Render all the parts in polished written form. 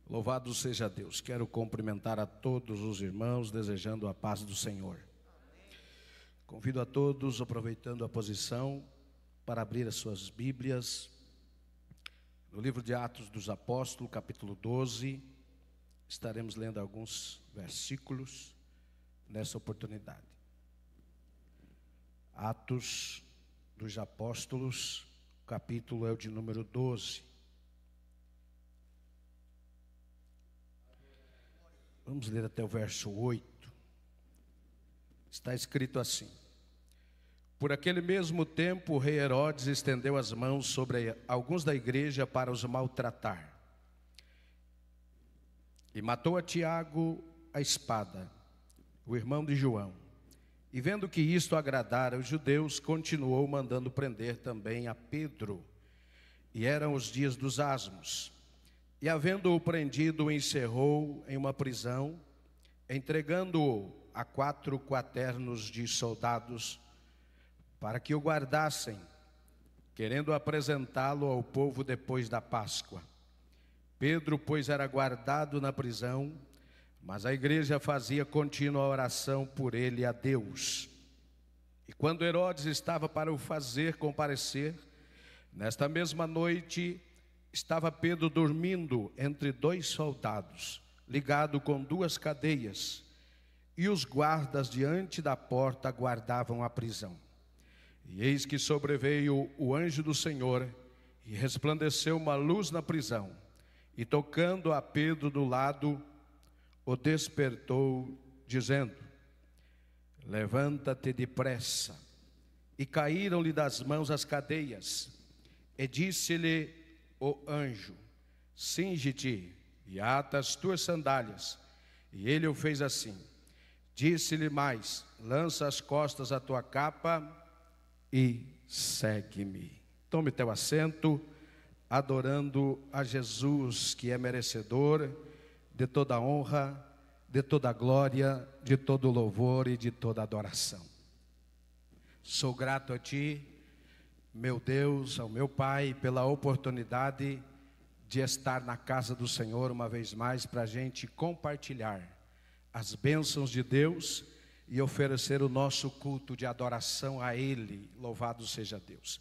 Louvado seja Deus. Quero cumprimentar a todos os irmãos, desejando a paz do Senhor. Convido a todos, aproveitando a posição, para abrir as suas Bíblias no livro de Atos dos Apóstolos, capítulo 12. Estaremos lendo alguns versículos nessa oportunidade. Atos dos Apóstolos, capítulo é o de número 12. Vamos ler até o verso 8. Está escrito assim: Por aquele mesmo tempo, o rei Herodes estendeu as mãos sobre alguns da igreja para os maltratar. E matou a Tiago a espada, o irmão de João. E vendo que isto agradara os judeus, continuou mandando prender também a Pedro. E eram os dias dos asmos. E havendo-o prendido, o encerrou em uma prisão, entregando-o a 4 quaternos de soldados, para que o guardassem, querendo apresentá-lo ao povo depois da Páscoa. Pedro, pois, era guardado na prisão, mas a igreja fazia contínua oração por ele a Deus. E quando Herodes estava para o fazer comparecer, nesta mesma noite, estava Pedro dormindo entre 2 soldados, ligado com 2 cadeias, e os guardas diante da porta guardavam a prisão. E eis que sobreveio o anjo do Senhor, e resplandeceu uma luz na prisão, e tocando a Pedro do lado, o despertou, dizendo: Levanta-te depressa. E caíram-lhe das mãos as cadeias, e disse-lhe o anjo: Cinge-te e ata as tuas sandálias. E ele o fez assim. Disse-lhe mais: Lança as costas a tua capa e segue-me. Tome teu assento, adorando a Jesus, que é merecedor de toda honra, de toda glória, de todo louvor e de toda adoração. Sou grato a Ti, meu Deus, ao meu Pai, pela oportunidade de estar na casa do Senhor uma vez mais, para a gente compartilhar as bênçãos de Deus e oferecer o nosso culto de adoração a Ele. Louvado seja Deus.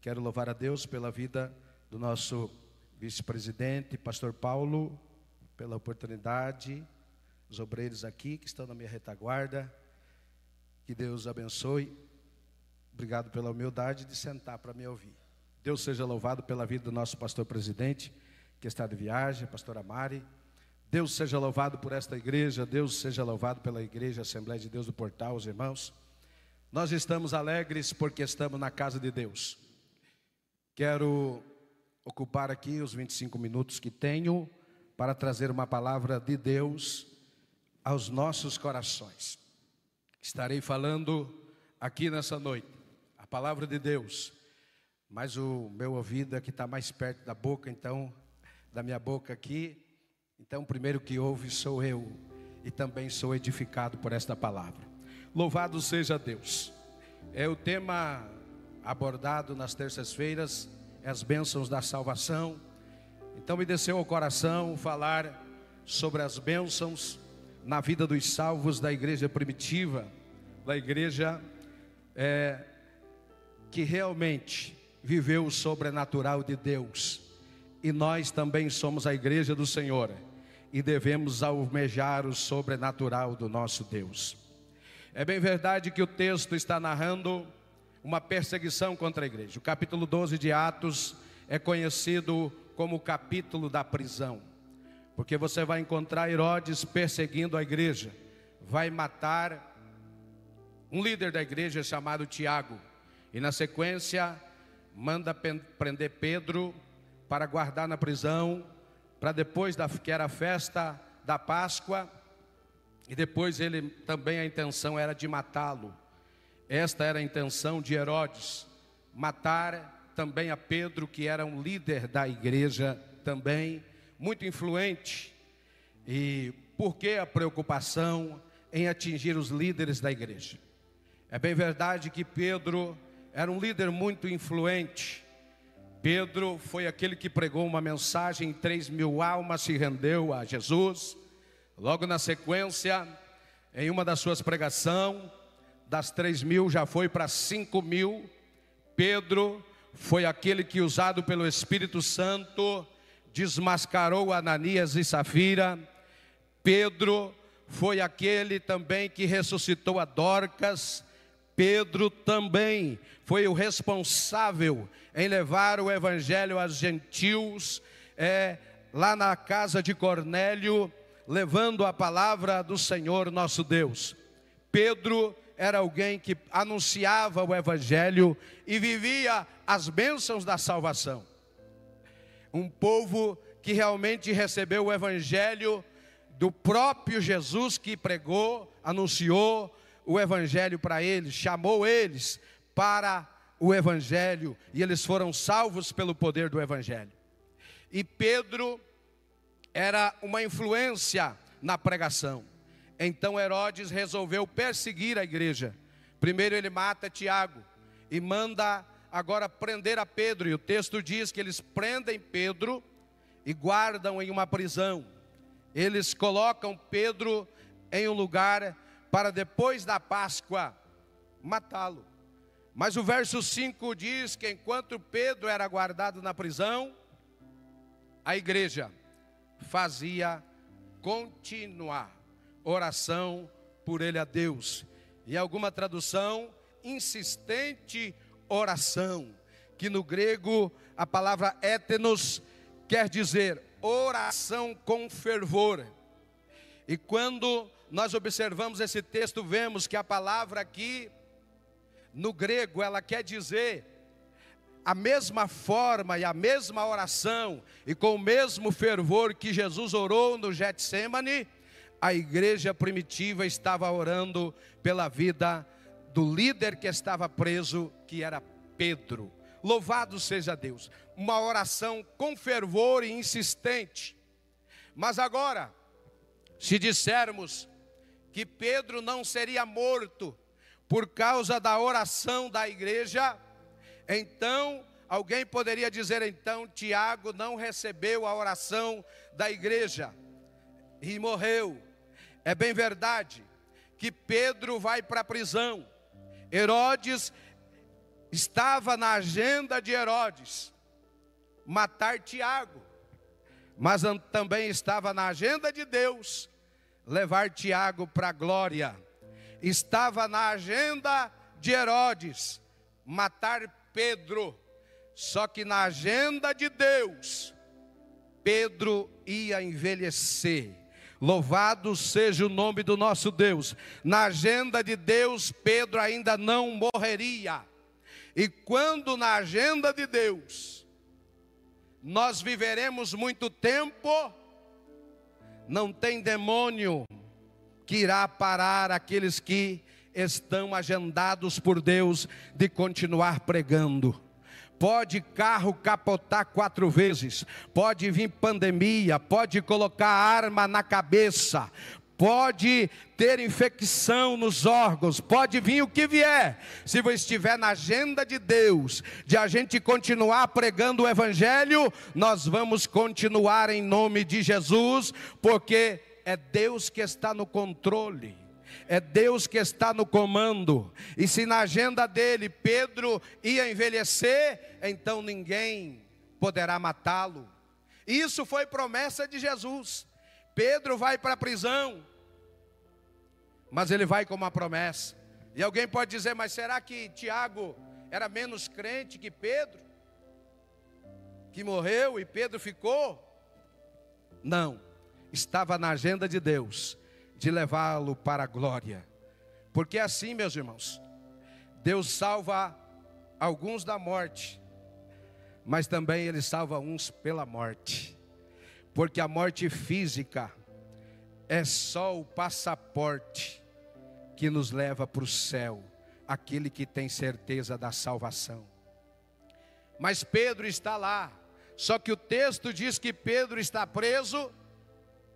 Quero louvar a Deus pela vida do nosso vice-presidente, pastor Paulo, pela oportunidade, os obreiros aqui que estão na minha retaguarda, que Deus abençoe. Obrigado pela humildade de sentar para me ouvir. Deus seja louvado pela vida do nosso pastor presidente, que está de viagem, pastora Mari. Deus seja louvado por esta igreja. Deus seja louvado pela igreja Assembleia de Deus do Portal, os irmãos. Nós estamos alegres porque estamos na casa de Deus. Quero ocupar aqui os 25 minutos que tenho para trazer uma palavra de Deus aos nossos corações. Estarei falando aqui nessa noite a palavra de Deus, mas o meu ouvido é que está mais perto da boca, então, da minha boca aqui. Então, o primeiro que ouve sou eu, e também sou edificado por esta palavra. Louvado seja Deus. É o tema abordado nas terças-feiras, é as bênçãos da salvação. Então me desceu ao coração falar sobre as bênçãos na vida dos salvos da igreja primitiva, da igreja que realmente viveu o sobrenatural de Deus. E nós também somos a igreja do Senhor e devemos almejar o sobrenatural do nosso Deus. É bem verdade que o texto está narrando uma perseguição contra a igreja. O capítulo 12 de Atos é conhecido como o capítulo da prisão, porque você vai encontrar Herodes perseguindo a igreja, vai matar um líder da igreja chamado Tiago, e na sequência manda prender Pedro para guardar na prisão, para depois que era a festa da Páscoa, e depois ele também, a intenção era de matá-lo. Esta era a intenção de Herodes, matar também a Pedro, que era um líder da igreja também, muito influente. E por que a preocupação em atingir os líderes da igreja? É bem verdade que Pedro era um líder muito influente. Pedro foi aquele que pregou uma mensagem, 3.000 almas se rendeu a Jesus. Logo na sequência, em uma das suas pregações, das 3.000 já foi para 5.000. Pedro foi aquele que, usado pelo Espírito Santo, desmascarou Ananias e Safira. Pedro foi aquele também que ressuscitou a Dorcas. Pedro também foi o responsável em levar o evangelho aos gentios, lá na casa de Cornélio, levando a palavra do Senhor nosso Deus. Pedro era alguém que anunciava o evangelho e vivia as bênçãos da salvação. Um povo que realmente recebeu o evangelho do próprio Jesus, que pregou, anunciou o evangelho para eles, chamou eles para o evangelho, e eles foram salvos pelo poder do evangelho. E Pedro era uma influência na pregação. Então Herodes resolveu perseguir a igreja. Primeiro ele mata Tiago e manda agora prender a Pedro, e o texto diz que eles prendem Pedro e guardam em uma prisão. Eles colocam Pedro em um lugar para depois da Páscoa matá-lo. Mas o verso 5 diz que enquanto Pedro era guardado na prisão, a igreja fazia continuar oração por ele a Deus. E alguma tradução, insistente oração, que no grego a palavra étenos quer dizer oração com fervor. E quando nós observamos esse texto, vemos que a palavra aqui, no grego, ela quer dizer a mesma forma e a mesma oração, e com o mesmo fervor que Jesus orou no Getsêmani, a igreja primitiva estava orando pela vida do líder que estava preso, que era Pedro. Louvado seja Deus, uma oração com fervor e insistente. Mas agora, se dissermos que Pedro não seria morto por causa da oração da igreja, então alguém poderia dizer, então Tiago não recebeu a oração da igreja e morreu. É bem verdade que Pedro vai para a prisão. Herodes, estava na agenda de Herodes matar Tiago, mas também estava na agenda de Deus levar Tiago para a glória. Estava na agenda de Herodes matar Pedro, só que na agenda de Deus, Pedro ia envelhecer. Louvado seja o nome do nosso Deus. Na agenda de Deus, Pedro ainda não morreria. E quando na agenda de Deus nós viveremos muito tempo, não tem demônio que irá parar aqueles que estão agendados por Deus de continuar pregando. Pode carro capotar 4 vezes, pode vir pandemia, pode colocar arma na cabeça, pode ter infecção nos órgãos, pode vir o que vier. Se você estiver na agenda de Deus, de a gente continuar pregando o evangelho, nós vamos continuar em nome de Jesus, porque é Deus que está no controle. É Deus que está no comando. E se na agenda dele Pedro ia envelhecer, então ninguém poderá matá-lo. Isso foi promessa de Jesus. Pedro vai para a prisão, mas ele vai com uma promessa. E alguém pode dizer, mas será que Tiago era menos crente que Pedro? Que morreu e Pedro ficou? Não, estava na agenda de Deus de levá-lo para a glória. Porque assim, meus irmãos, Deus salva alguns da morte, mas também Ele salva uns pela morte. Porque a morte física é só o passaporte que nos leva para o céu, aquele que tem certeza da salvação. Mas Pedro está lá, só que o texto diz que Pedro está preso,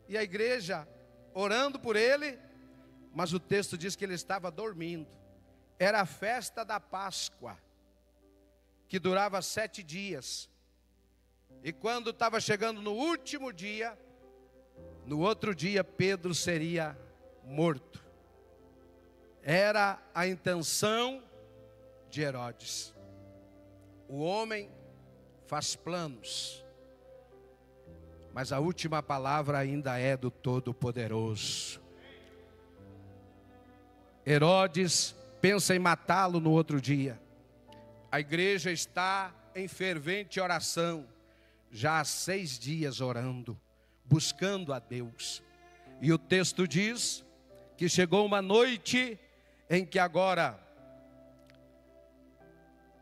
e a igreja orando por ele, mas o texto diz que ele estava dormindo. Era a festa da Páscoa, que durava 7 dias. E quando estava chegando no último dia, no outro dia Pedro seria morto. Era a intenção de Herodes. O homem faz planos, mas a última palavra ainda é do Todo-Poderoso. Herodes pensa em matá-lo no outro dia. A igreja está em fervente oração, já há 6 dias orando, buscando a Deus. E o texto diz que chegou uma noite em que agora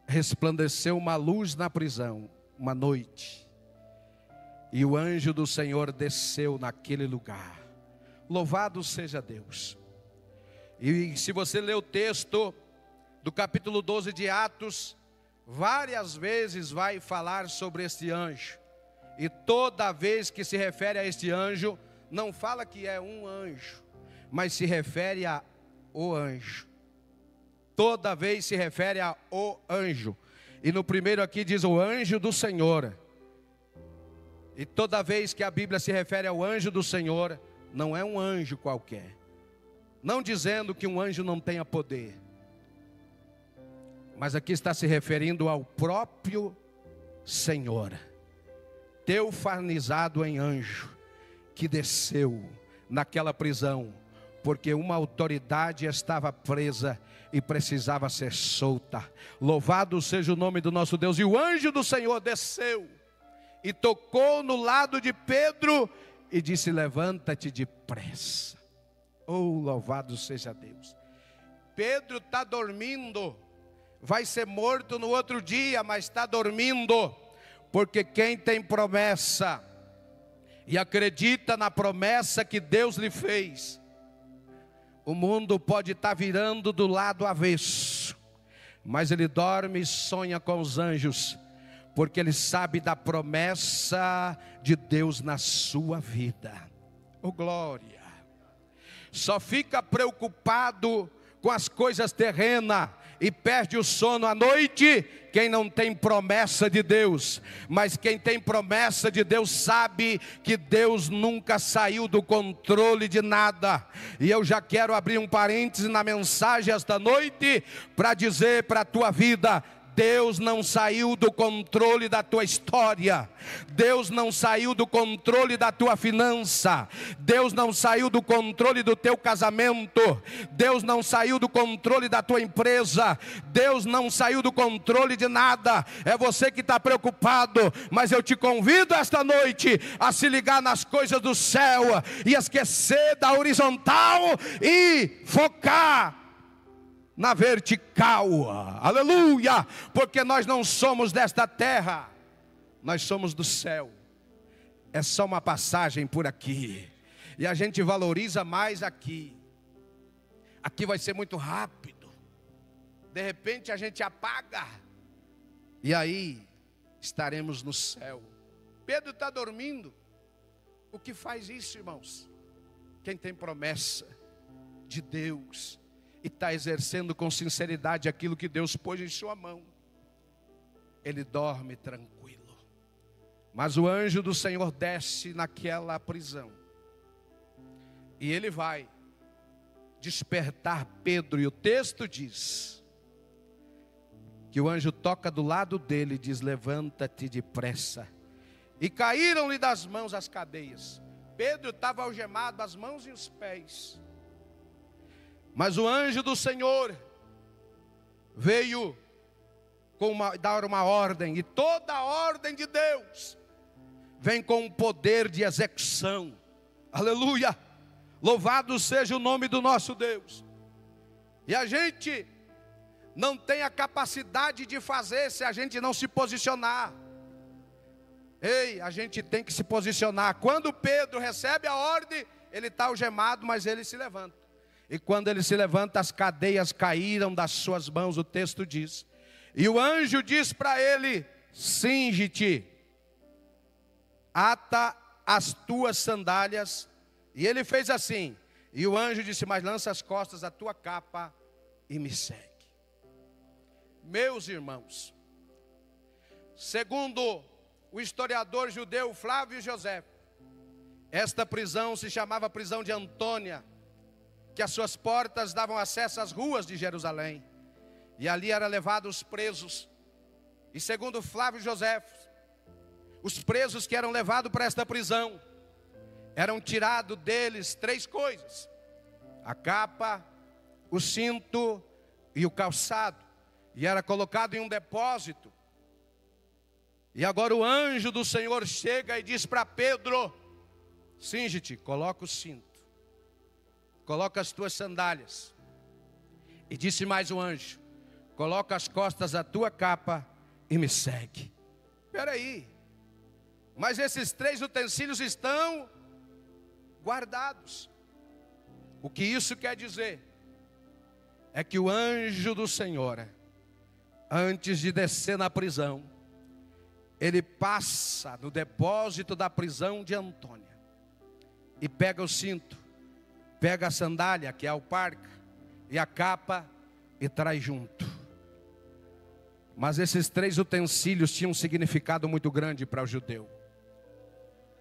resplandeceu uma luz na prisão, uma noite. E o anjo do Senhor desceu naquele lugar. Louvado seja Deus. E se você ler o texto do capítulo 12 de Atos, várias vezes vai falar sobre este anjo. E toda vez que se refere a este anjo, não fala que é um anjo, mas se refere a o anjo. Toda vez se refere a o anjo. E no primeiro aqui diz o anjo do Senhor. E toda vez que a Bíblia se refere ao anjo do Senhor, não é um anjo qualquer. Não dizendo que um anjo não tenha poder, mas aqui está se referindo ao próprio Senhor, teofanizado em anjo, que desceu naquela prisão, porque uma autoridade estava presa e precisava ser solta. Louvado seja o nome do nosso Deus. E o anjo do Senhor desceu e tocou no lado de Pedro e disse: levanta-te depressa. Oh, louvado seja Deus. Pedro está dormindo, vai ser morto no outro dia, mas está dormindo, porque quem tem promessa e acredita na promessa que Deus lhe fez, o mundo pode estar virando do lado avesso, mas ele dorme e sonha com os anjos, porque ele sabe da promessa de Deus na sua vida. Oh, glória! Só fica preocupado com as coisas terrenas e perde o sono à noite quem não tem promessa de Deus. Mas quem tem promessa de Deus sabe que Deus nunca saiu do controle de nada. E eu já quero abrir um parêntese na mensagem esta noite para dizer para a tua vida: Deus não saiu do controle da tua história. Deus não saiu do controle da tua finança. Deus não saiu do controle do teu casamento. Deus não saiu do controle da tua empresa. Deus não saiu do controle de nada. É você que está preocupado, mas eu te convido esta noite a se ligar nas coisas do céu e esquecer da horizontal e focar na vertical. Aleluia! Porque nós não somos desta terra, nós somos do céu. É só uma passagem por aqui, e a gente valoriza mais aqui. Aqui vai ser muito rápido, de repente a gente apaga, e aí estaremos no céu. Pedro está dormindo. O que faz isso, irmãos? Quem tem promessa de Deus e está exercendo com sinceridade aquilo que Deus pôs em sua mão, ele dorme tranquilo. Mas o anjo do Senhor desce naquela prisão, e ele vai despertar Pedro, e o texto diz que o anjo toca do lado dele e diz: levanta-te depressa. E caíram-lhe das mãos as cadeias. Pedro estava algemado, as mãos e os pés. Mas o anjo do Senhor veio dar uma ordem, e toda a ordem de Deus vem com um poder de execução. Aleluia! Louvado seja o nome do nosso Deus. E a gente não tem a capacidade de fazer se a gente não se posicionar. Ei, a gente tem que se posicionar. Quando Pedro recebe a ordem, ele está algemado, mas ele se levanta. E quando ele se levanta, as cadeias caíram das suas mãos, o texto diz. E o anjo diz para ele: cinge-te, ata as tuas sandálias. E ele fez assim. E o anjo disse: mas lança as costas a tua capa e me segue. Meus irmãos, segundo o historiador judeu Flávio José, esta prisão se chamava prisão de Antônia, que as suas portas davam acesso às ruas de Jerusalém, e ali eram levados os presos. E segundo Flávio José, os presos que eram levados para esta prisão, eram tirados deles 3 coisas: a capa, o cinto e o calçado, e era colocado em um depósito. E agora o anjo do Senhor chega e diz para Pedro: cinge-te, coloca o cinto, coloca as tuas sandálias. E disse mais o anjo: coloca as costas a tua capa e me segue. Espera aí, mas esses 3 utensílios estão guardados. O que isso quer dizer? É que o anjo do Senhor, antes de descer na prisão, ele passa no depósito da prisão de Antônia e pega o cinto, pega a sandália, que é a alparca, e a capa, e traz junto. Mas esses 3 utensílios tinham um significado muito grande para o judeu.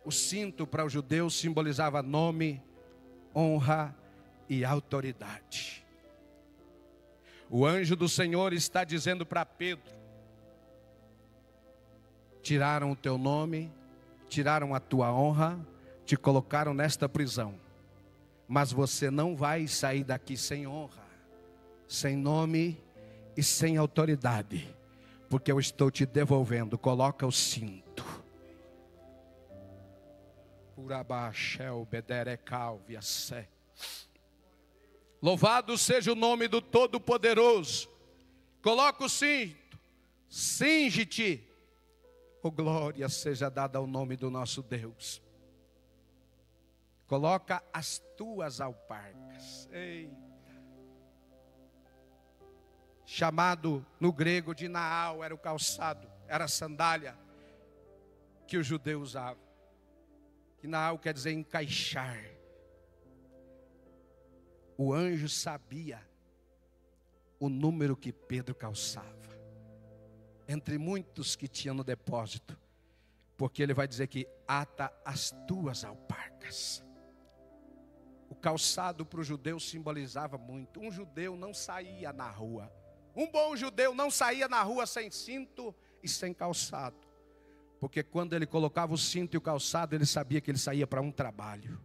O cinto para o judeu simbolizava nome, honra e autoridade. O anjo do Senhor está dizendo para Pedro: tiraram o teu nome, tiraram a tua honra, te colocaram nesta prisão, mas você não vai sair daqui sem honra, sem nome e sem autoridade, porque eu estou te devolvendo. Coloca o cinto. Louvado seja o nome do Todo-Poderoso. Coloca o cinto, cinge-te. Oh, glória seja dada ao nome do nosso Deus. Coloca as tuas alparcas. Eita. Chamado no grego de Naal, era o calçado, era a sandália que o judeu usava. Que Naal quer dizer encaixar. O anjo sabia o número que Pedro calçava, entre muitos que tinha no depósito, porque ele vai dizer que ata as tuas alparcas. O calçado para o judeu simbolizava muito. Um judeu não saía na rua. Um bom judeu não saía na rua sem cinto e sem calçado, porque quando ele colocava o cinto e o calçado, ele sabia que ele saía para um trabalho.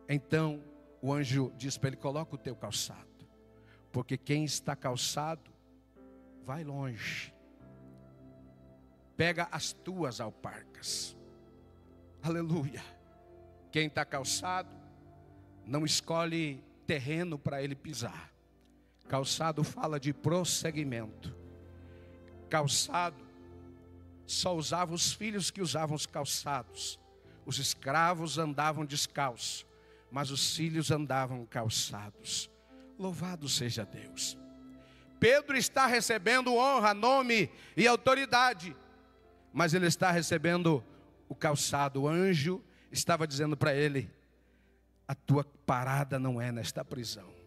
Então o anjo diz para ele: coloca o teu calçado, porque quem está calçado vai longe. Pega as tuas alparcas. Aleluia. Quem está calçado não escolhe terreno para ele pisar. Calçado fala de prosseguimento. Calçado só usava os filhos que usavam os calçados. Os escravos andavam descalços, mas os filhos andavam calçados. Louvado seja Deus. Pedro está recebendo honra, nome e autoridade, mas ele está recebendo o calçado. O anjo estava dizendo para ele: a tua parada não é nesta prisão.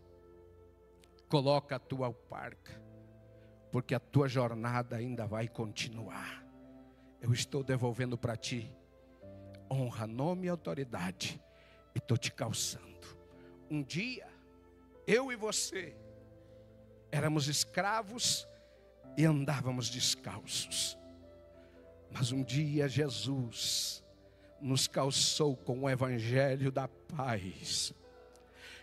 Coloca a tua alparca, porque a tua jornada ainda vai continuar. Eu estou devolvendo para ti honra, nome e autoridade, e estou te calçando. Um dia, eu e você éramos escravos e andávamos descalços, mas um dia Jesus nos calçou com o evangelho da paz,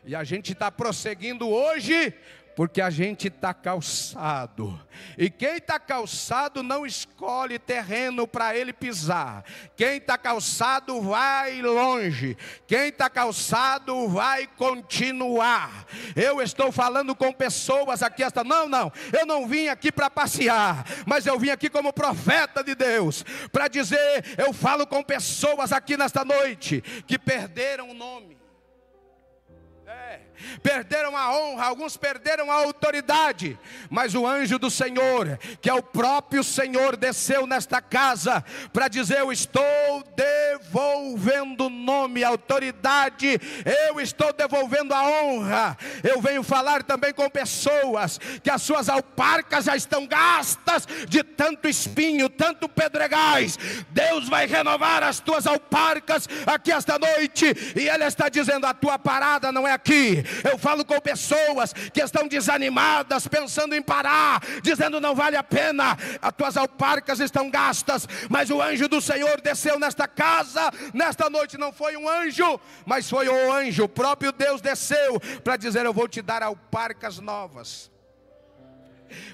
e a gente está prosseguindo hoje, porque a gente está calçado. E quem está calçado não escolhe terreno para ele pisar. Quem está calçado vai longe. Quem está calçado vai continuar. Eu estou falando com pessoas aqui esta... Não, eu não vim aqui para passear, mas eu vim aqui como profeta de Deus, para dizer, eu falo com pessoas aqui nesta noite, que perderam o nome. Perderam a honra, alguns perderam a autoridade, mas o anjo do Senhor, que é o próprio Senhor, desceu nesta casa para dizer: eu estou devolvendo nome nome e autoridade, eu estou devolvendo a honra. Eu venho falar também com pessoas que as suas alparcas já estão gastas de tanto espinho, tanto pedregais. Deus vai renovar as tuas alparcas aqui esta noite, e Ele está dizendo: a tua parada não é aqui. Eu falo com pessoas que estão desanimadas, pensando em parar, dizendo: não vale a pena, as tuas alparcas estão gastas. Mas o anjo do Senhor desceu nesta casa, nesta noite. Não foi um anjo, mas foi o anjo, o próprio Deus desceu para dizer: eu vou te dar alparcas novas.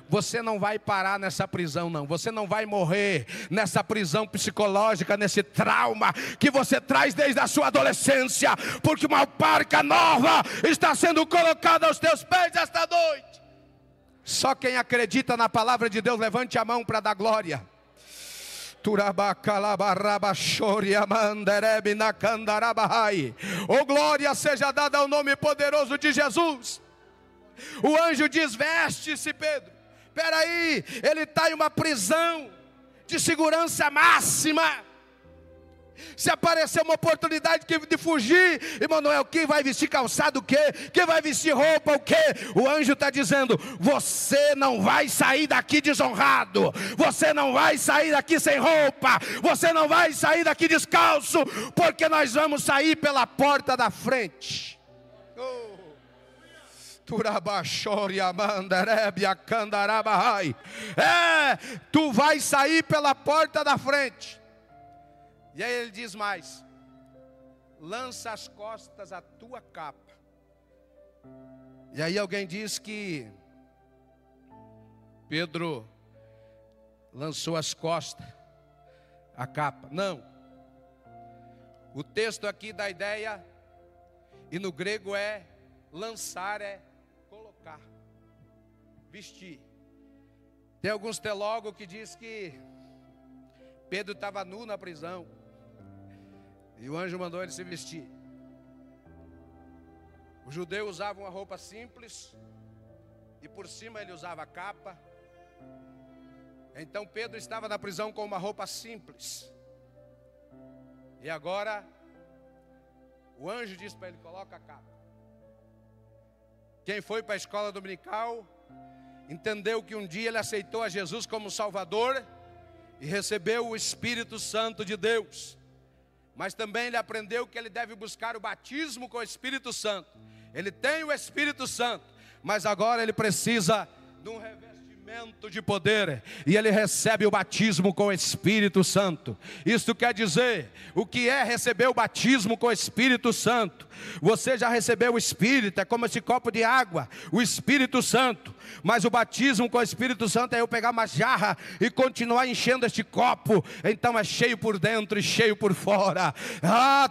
Você não vai parar nessa prisão, não. Você não vai morrer nessa prisão psicológica, nesse trauma que você traz desde a sua adolescência, porque uma alparca nova está sendo colocada aos teus pés esta noite. Só quem acredita na palavra de Deus, levante a mão para dar glória. Oh, glória seja dada ao nome poderoso de Jesus. O anjo diz: veste-se, Pedro. Espera aí, ele está em uma prisão de segurança máxima. Se aparecer uma oportunidade de fugir, Emanuel, quem vai vestir calçado o quê? Quem vai vestir roupa o quê? O anjo está dizendo: você não vai sair daqui desonrado, você não vai sair daqui sem roupa, você não vai sair daqui descalço, porque nós vamos sair pela porta da frente. Tu vai sair pela porta da frente. E aí ele diz mais: lança às costas a tua capa. E aí alguém diz que Pedro lançou às costas a capa. Não. O texto aqui dá ideia, e no grego é lançar, é colocar, vestir. Tem alguns teólogos que diz que Pedro estava nu na prisão e o anjo mandou ele se vestir. Os judeus usavam uma roupa simples e por cima ele usava a capa. Então Pedro estava na prisão com uma roupa simples. E agora o anjo disse para ele: coloca a capa. Quem foi para a escola dominical entendeu que um dia ele aceitou a Jesus como Salvador e recebeu o Espírito Santo de Deus. Mas também ele aprendeu que ele deve buscar o batismo com o Espírito Santo. Ele tem o Espírito Santo, mas agora ele precisa de um revestimento de poder, e ele recebe o batismo com o Espírito Santo. Isto quer dizer, o que é receber o batismo com o Espírito Santo? Você já recebeu o Espírito, é como esse copo de água, o Espírito Santo. Mas o batismo com o Espírito Santo é eu pegar uma jarra e continuar enchendo este copo. Então é cheio por dentro e cheio por fora,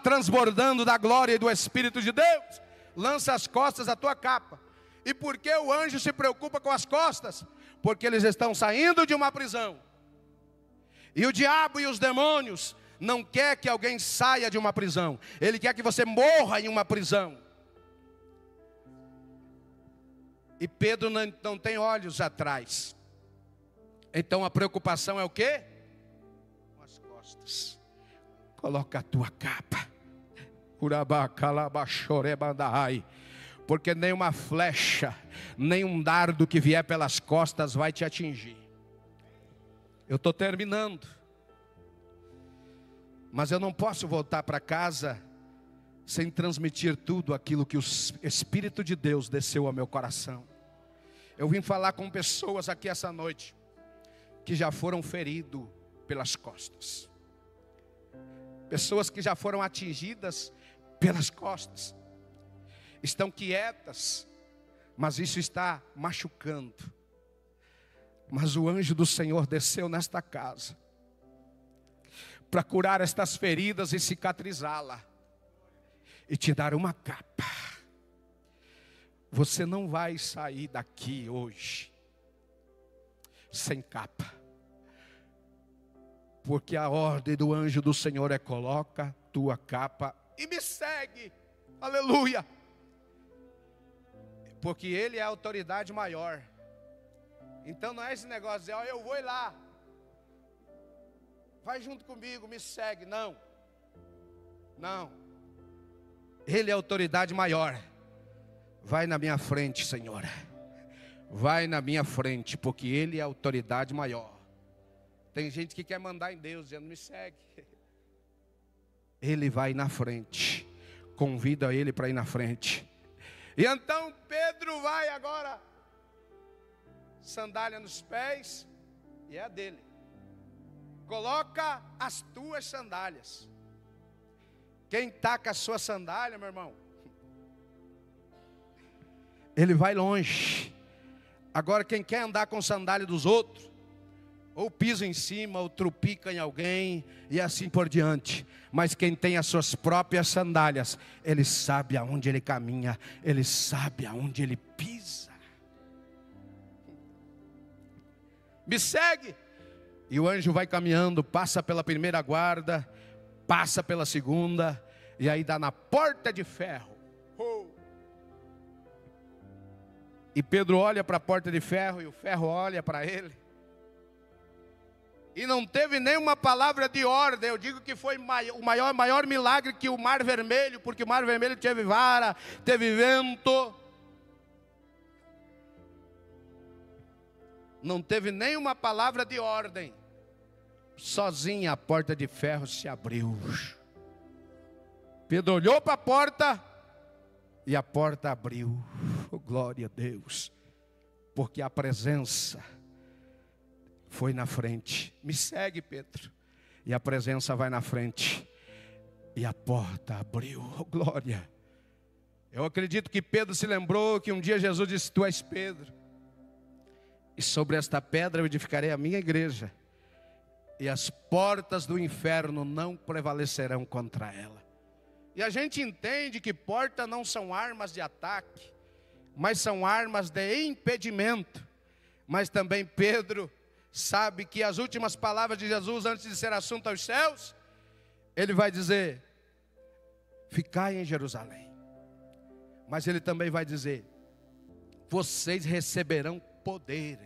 transbordando da glória e do Espírito de Deus. Lança as costas a tua capa. E por que o anjo se preocupa com as costas? Porque eles estão saindo de uma prisão. E o diabo e os demônios não quer que alguém saia de uma prisão. Ele quer que você morra em uma prisão. E Pedro não tem olhos atrás. Então a preocupação é o quê? Com as costas. Coloca a tua capa. Porque nem uma flecha, nem um dardo que vier pelas costas vai te atingir. Eu estou terminando. Mas eu não posso voltar para casa sem transmitir tudo aquilo que o Espírito de Deus desceu ao meu coração. Eu vim falar com pessoas aqui essa noite que já foram feridas pelas costas. Pessoas que já foram atingidas pelas costas. Estão quietas, mas isso está machucando. Mas o anjo do Senhor desceu nesta casa para curar estas feridas e cicatrizá-la e te dar uma capa. Você não vai sair daqui hoje sem capa, porque a ordem do anjo do Senhor é: coloca tua capa e me segue. Aleluia. Porque Ele é a autoridade maior. Então não é esse negócio de dizer: ó, eu vou ir lá, vai junto comigo, me segue. Não, não. Ele é a autoridade maior. Vai na minha frente, Senhor. Vai na minha frente, porque Ele é a autoridade maior. Tem gente que quer mandar em Deus, dizendo, me segue. Ele vai na frente. Convida Ele para ir na frente. E então Pedro vai agora. Sandália nos pés. E é a dele. Coloca as tuas sandálias. Quem taca a sua sandália, meu irmão, ele vai longe. Agora quem quer andar com sandália dos outros, ou pisa em cima, ou trupica em alguém, e assim por diante. Mas quem tem as suas próprias sandálias, ele sabe aonde ele caminha, ele sabe aonde ele pisa. Me segue. E o anjo vai caminhando, passa pela primeira guarda, passa pela segunda, e aí dá na porta de ferro. E Pedro olha para a porta de ferro, e o ferro olha para ele. E não teve nenhuma palavra de ordem. Eu digo que foi o maior milagre que o Mar Vermelho, porque o Mar Vermelho teve vara, teve vento. Não teve nenhuma palavra de ordem. Sozinha a porta de ferro se abriu. Pedro olhou para a porta e a porta abriu. Oh, glória a Deus. Porque a presença foi na frente. Me segue, Pedro. E a presença vai na frente. E a porta abriu. Oh, glória. Eu acredito que Pedro se lembrou que um dia Jesus disse, tu és Pedro. E sobre esta pedra eu edificarei a minha igreja. E as portas do inferno não prevalecerão contra ela. E a gente entende que portas não são armas de ataque, mas são armas de impedimento. Mas também Pedro sabe que as últimas palavras de Jesus antes de ser assunto aos céus, ele vai dizer, ficai em Jerusalém. Mas ele também vai dizer, vocês receberão poder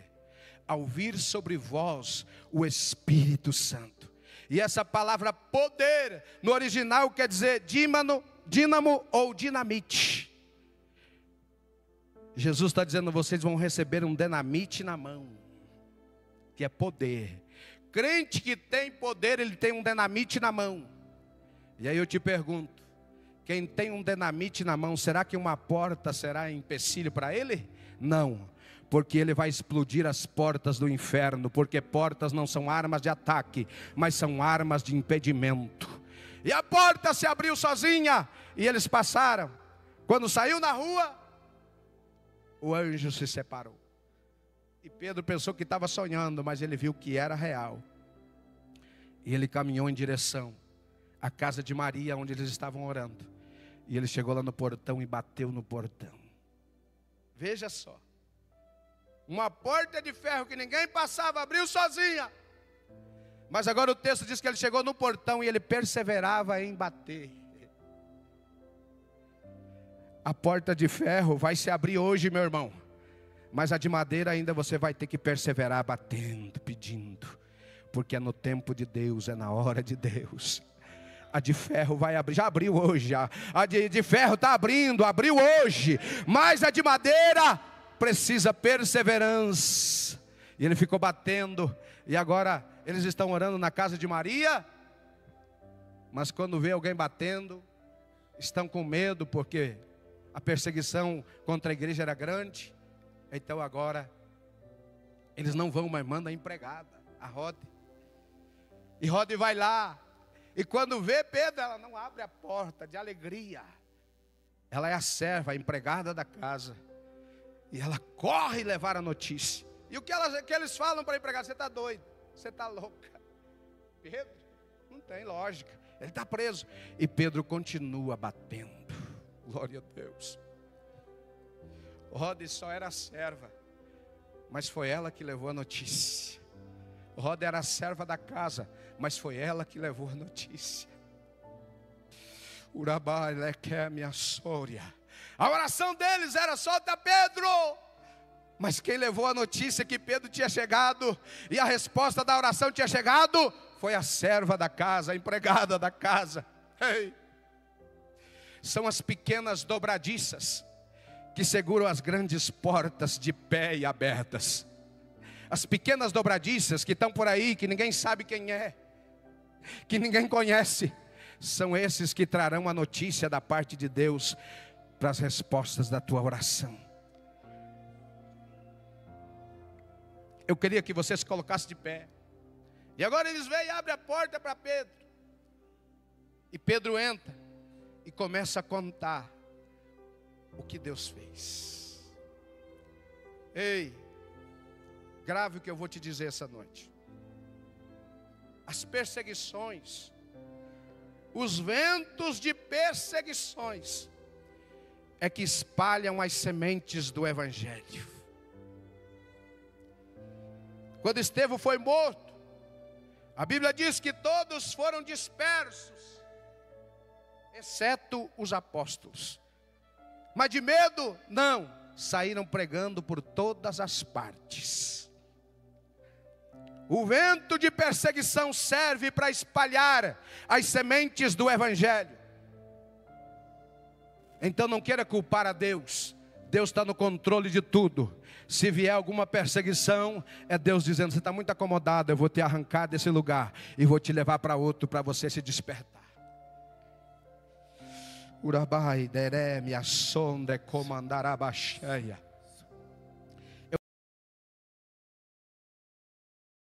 ao vir sobre vós o Espírito Santo. E essa palavra poder, no original quer dizer dínamo ou dinamite. Jesus está dizendo, vocês vão receber um dinamite na mão, que é poder. Crente que tem poder, ele tem um dinamite na mão. E aí eu te pergunto, quem tem um dinamite na mão, será que uma porta será empecilho para ele? Não. Porque ele vai explodir as portas do inferno. Porque portas não são armas de ataque, mas são armas de impedimento. E a porta se abriu sozinha, e eles passaram. Quando saiu na rua, o anjo se separou. E Pedro pensou que estava sonhando, mas ele viu que era real. E ele caminhou em direção à casa de Maria, onde eles estavam orando. E ele chegou lá no portão e bateu no portão. Veja só. Uma porta de ferro que ninguém passava, abriu sozinha. Mas agora o texto diz que ele chegou no portão e ele perseverava em bater. A porta de ferro vai se abrir hoje, meu irmão. Mas a de madeira ainda você vai ter que perseverar batendo, pedindo. Porque é no tempo de Deus, é na hora de Deus. A de ferro vai abrir, já abriu hoje. A de ferro está abrindo, abriu hoje. Mas a de madeira precisa perseverança. E ele ficou batendo. E agora eles estão orando na casa de Maria. Mas quando vê alguém batendo, estão com medo, porque a perseguição contra a igreja era grande. Então agora eles não vão, mas mandam a empregada, a Rode. E Rode vai lá. E quando vê Pedro, ela não abre a porta de alegria. Ela é a serva, a empregada da casa. E ela corre levar a notícia. E o que eles falam para a empregada? Você está doido, você está louca. Pedro, não tem lógica. Ele está preso. E Pedro continua batendo. Glória a Deus. Rode só era serva, mas foi ela que levou a notícia. Rode era a serva da casa, mas foi ela que levou a notícia. Urabá, leque minha sória. A oração deles era solta Pedro. Mas quem levou a notícia que Pedro tinha chegado e a resposta da oração tinha chegado foi a serva da casa, a empregada da casa. Ei. são as pequenas dobradiças que seguram as grandes portas de pé e abertas. As pequenas dobradiças que estão por aí, que ninguém sabe quem é, que ninguém conhece, são esses que trarão a notícia da parte de Deus para as respostas da tua oração. Eu queria que você se colocasse de pé. E agora eles vêm e abrem a porta para Pedro. E Pedro entra e começa a contar o que Deus fez. Ei, grave o que eu vou te dizer essa noite. As perseguições, os ventos de perseguições, é que espalham as sementes do Evangelho. Quando Estevão foi morto, a Bíblia diz que todos foram dispersos, exceto os apóstolos. Mas de medo, não, saíram pregando por todas as partes. O vento de perseguição serve para espalhar as sementes do Evangelho. Então não queira culpar a Deus. Deus está no controle de tudo. Se vier alguma perseguição, é Deus dizendo: você está muito acomodado, eu vou te arrancar desse lugar e vou te levar para outro, para você se despertar. Urabai dereme a sonda comandará baixaia.